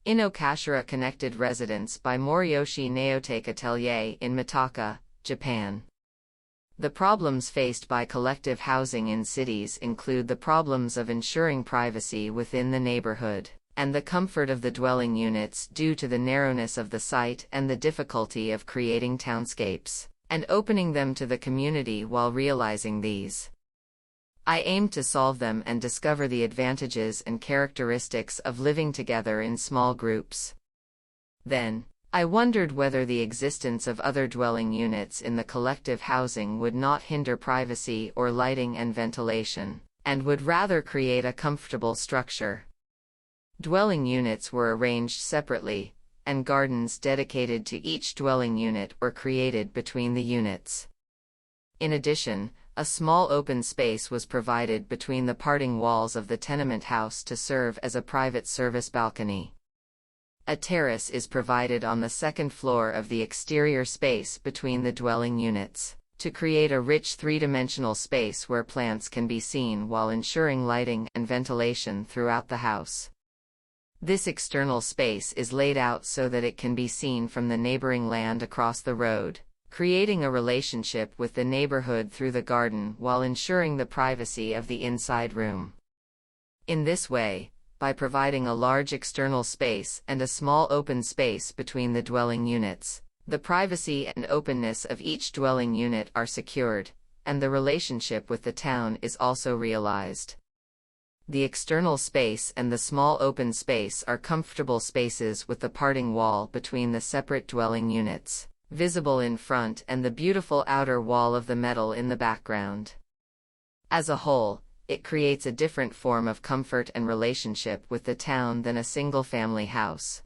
Inokashira Connected Residence by Moriyoshi Naotake Atelier in Mitaka, Japan. The problems faced by collective housing in cities include the problems of ensuring privacy within the neighborhood, and the comfort of the dwelling units due to the narrowness of the site and the difficulty of creating townscapes, and opening them to the community while realizing these. I aim to solve them and discover the advantages and characteristics of living together in small groups. Then, I wondered whether the existence of other dwelling units in the collective housing would not hinder privacy or lighting and ventilation, and would rather create a comfortable structure. Dwelling units were arranged separately, and gardens dedicated to each dwelling unit were created between the units. In addition, a small open space was provided between the parting walls of the tenement house to serve as a private service balcony. A terrace is provided on the second floor of the exterior space between the dwelling units, to create a rich three-dimensional space where plants can be seen while ensuring lighting and ventilation throughout the house. This external space is laid out so that it can be seen from the neighboring land across the road, creating a relationship with the neighborhood through the garden while ensuring the privacy of the inside room. In this way, by providing a large external space and a small open space between the dwelling units, the privacy and openness of each dwelling unit are secured, and the relationship with the town is also realized. The external space and the small open space are comfortable spaces with the parting wall between the separate dwelling units visible in front and the beautiful outer wall of the metal in the background. As a whole, it creates a different form of comfort and relationship with the town than a single-family house.